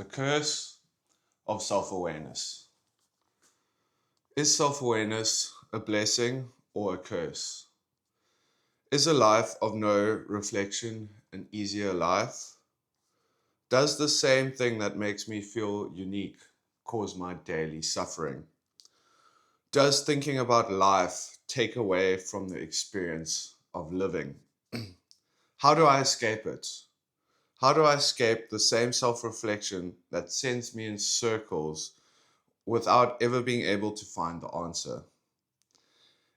The curse of self-awareness. Is self-awareness a blessing or a curse? Is a life of no reflection an easier life? Does the same thing that makes me feel unique cause my daily suffering? Does thinking about life take away from the experience of living? How do I escape it? How do I escape the same self reflection that sends me in circles without ever being able to find the answer?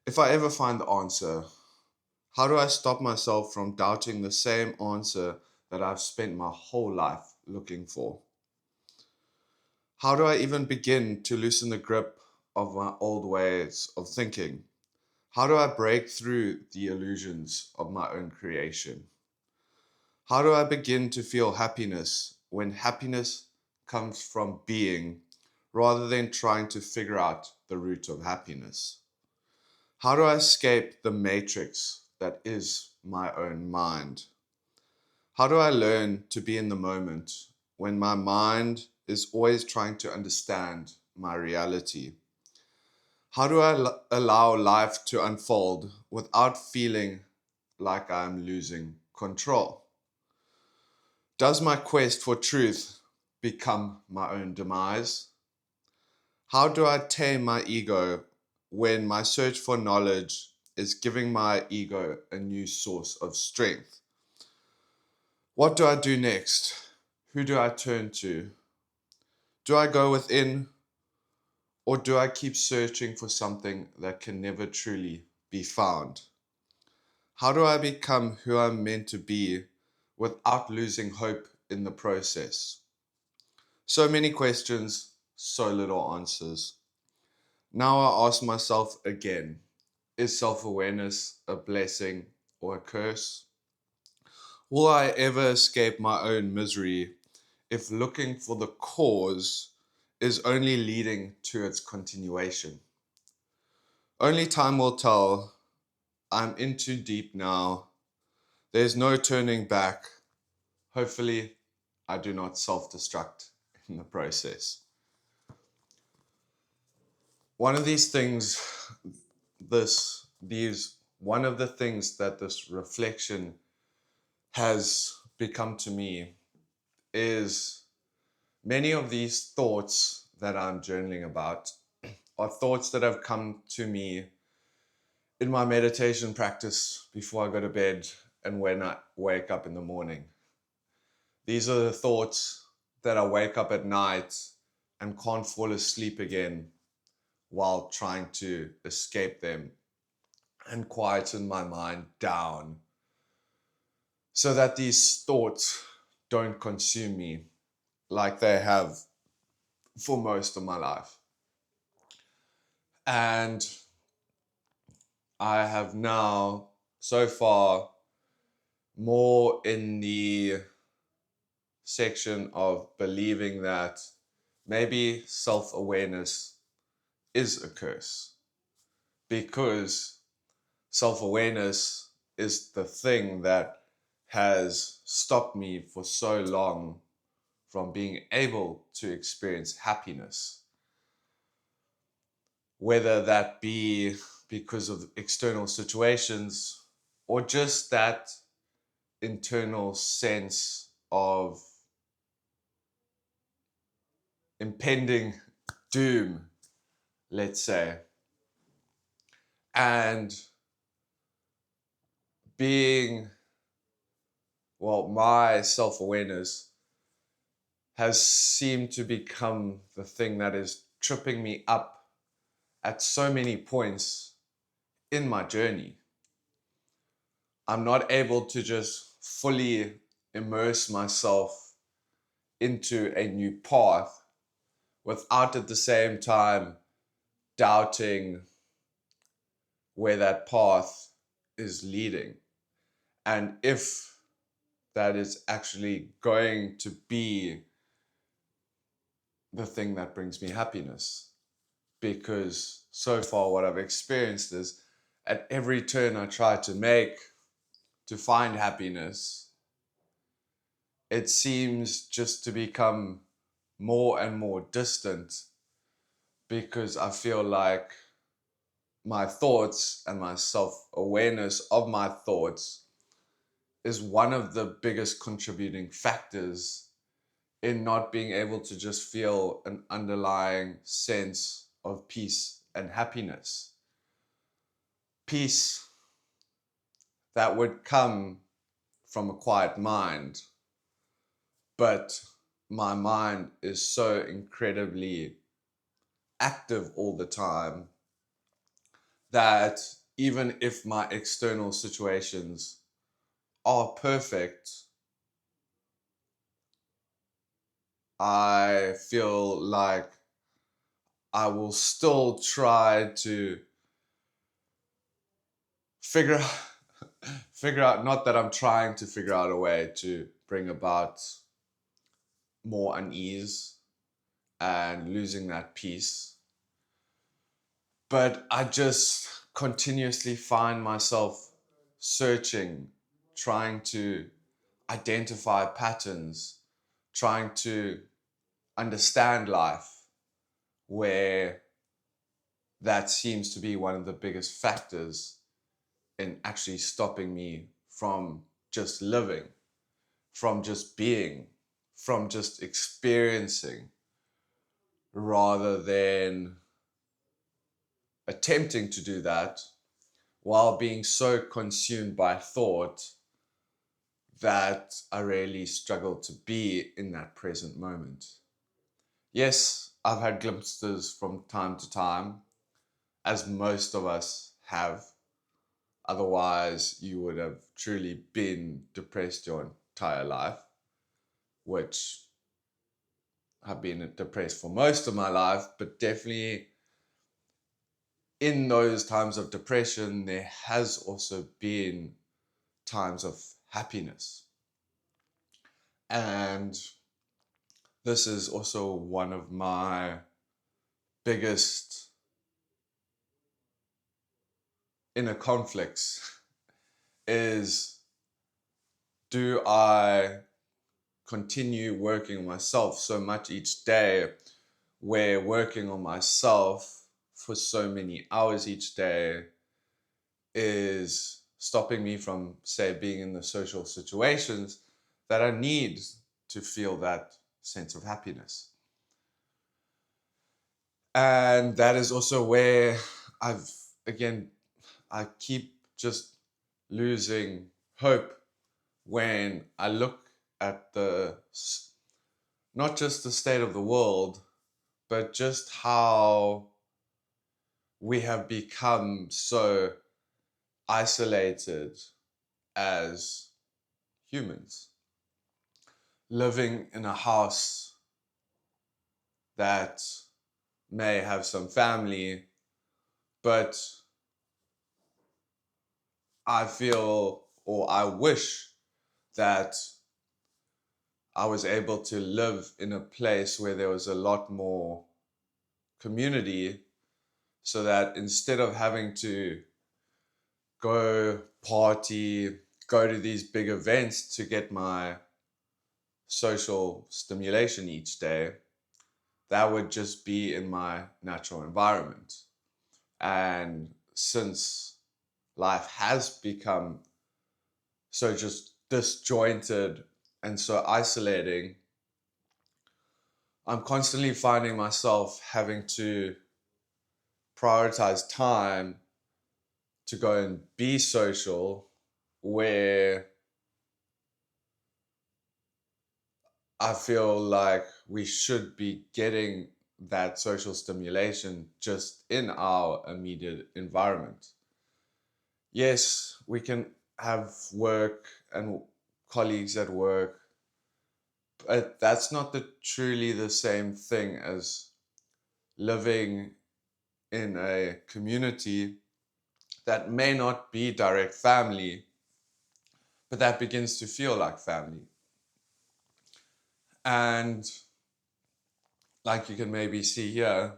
If I ever find the answer, how do I stop myself from doubting the same answer that I've spent my whole life looking for? How do I even begin to loosen the grip of my old ways of thinking? How do I break through the illusions of my own creation? How do I begin to feel happiness when happiness comes from being rather than trying to figure out the root of happiness? How do I escape the matrix that is my own mind? How do I learn to be in the moment when my mind is always trying to understand my reality? How do I allow life to unfold without feeling like I'm losing control? Does my quest for truth become my own demise? How do I tame my ego when my search for knowledge is giving my ego a new source of strength? What do I do next? Who do I turn to? Do I go within, or do I keep searching for something that can never truly be found? How do I become who I'm meant to be without losing hope in the process? So many questions, so little answers. Now I ask myself again, is self-awareness a blessing or a curse? Will I ever escape my own misery if looking for the cause is only leading to its continuation? Only time will tell. I'm in too deep now. There's no turning back. Hopefully, I do not self-destruct in the process. One of these things, one of the things that this reflection has become to me is many of these thoughts that I'm journaling about are thoughts that have come to me in my meditation practice before I go to bed and when I wake up in the morning. These are the thoughts that I wake up at night and can't fall asleep again while trying to escape them and quieten my mind down so that these thoughts don't consume me like they have for most of my life. And I have now, so far, more in the section of believing that maybe self-awareness is a curse because self-awareness is the thing that has stopped me for so long from being able to experience happiness, whether that be because of external situations or just that internal sense of impending doom, let's say, and being, well, my self-awareness has seemed to become the thing that is tripping me up at so many points in my journey. I'm not able to just fully immerse myself into a new path without at the same time doubting where that path is leading and if that is actually going to be the thing that brings me happiness. Because so far what I've experienced is at every turn I try to make to find happiness, it seems just to become more and more distant because I feel like my thoughts and my self-awareness of my thoughts is one of the biggest contributing factors in not being able to just feel an underlying sense of peace and happiness. Peace that would come from a quiet mind, but my mind is so incredibly active all the time that even if my external situations are perfect, I feel like I will still try to figure out, not that I'm trying to figure out a way to bring about more unease and losing that peace, but I just continuously find myself searching, trying to identify patterns, trying to understand life, where that seems to be one of the biggest factors in actually stopping me from just living, from just being, from just experiencing, rather than attempting to do that while being so consumed by thought that I really struggle to be in that present moment. Yes, I've had glimpses from time to time, as most of us have. Otherwise, you would have truly been depressed your entire life, which I've been depressed for most of my life, but definitely in those times of depression, there has also been times of happiness. And this is also one of my biggest inner conflicts is, do I continue working on myself so much each day, where working on myself for so many hours each day is stopping me from, say, being in the social situations that I need to feel that sense of happiness. And that is also where I've, again, I keep just losing hope when I look at not just the state of the world, but just how we have become so isolated as humans, living in a house that may have some family, but I feel, or I wish, that I was able to live in a place where there was a lot more community, so that instead of having to go party, go to these big events to get my social stimulation each day, that would just be in my natural environment. And since life has become so just disjointed and so isolating, I'm constantly finding myself having to prioritize time to go and be social, where I feel like we should be getting that social stimulation just in our immediate environment. Yes, we can have work and colleagues at work, but that's not truly the same thing as living in a community that may not be direct family, but that begins to feel like family. And like you can maybe see here,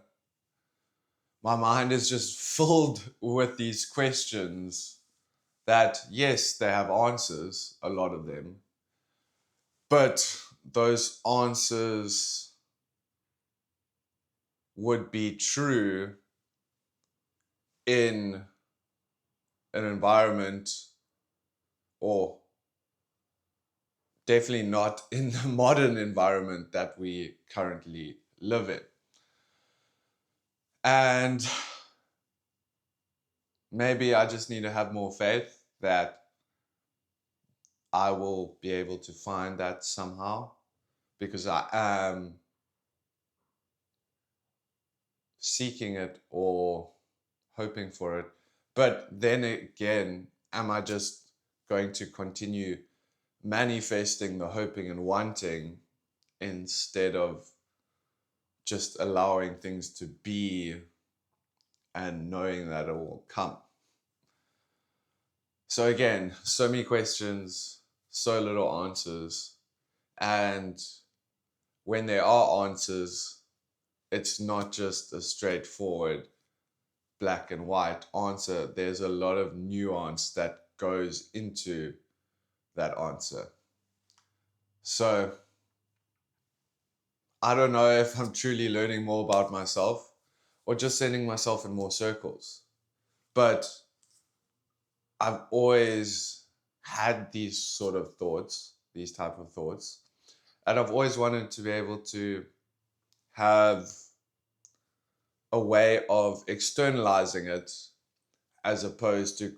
my mind is just filled with these questions that, yes, they have answers, a lot of them, but those answers would be true in an environment, or definitely not in the modern environment that we currently live in. And maybe I just need to have more faith that I will be able to find that somehow, because I am seeking it or hoping for it. But then again, am I just going to continue manifesting the hoping and wanting instead of just allowing things to be and knowing that it will come? So again, so many questions, so little answers. And when there are answers, it's not just a straightforward black and white answer. There's a lot of nuance that goes into that answer. So I don't know if I'm truly learning more about myself or just sending myself in more circles. But I've always had these sort of thoughts, these type of thoughts, and I've always wanted to be able to have a way of externalizing it as opposed to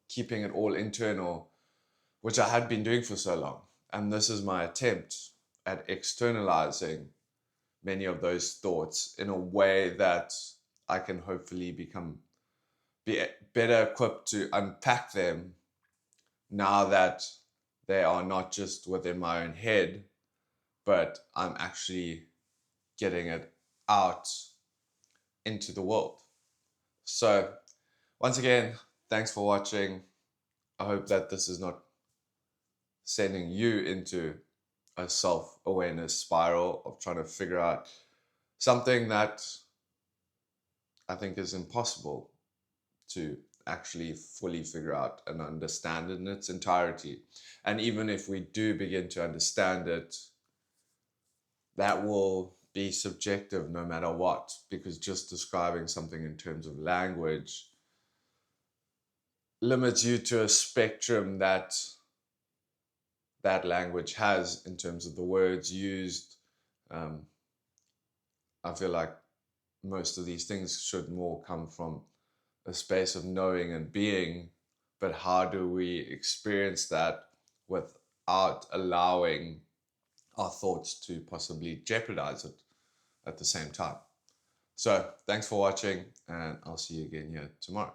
keeping it all internal, which I had been doing for so long. And this is my attempt at externalizing many of those thoughts in a way that I can hopefully be better equipped to unpack them now that they are not just within my own head, but I'm actually getting it out into the world. So, once again, thanks for watching. I hope that this is not sending you into a self-awareness spiral of trying to figure out something that I think is impossible to actually fully figure out and understand in its entirety. And even if we do begin to understand it, that will be subjective no matter what, because just describing something in terms of language limits you to a spectrum that that language has in terms of the words used. I feel like most of these things should more come from a space of knowing and being, but how do we experience that without allowing our thoughts to possibly jeopardize it at the same time? So thanks for watching, and I'll see you again here tomorrow.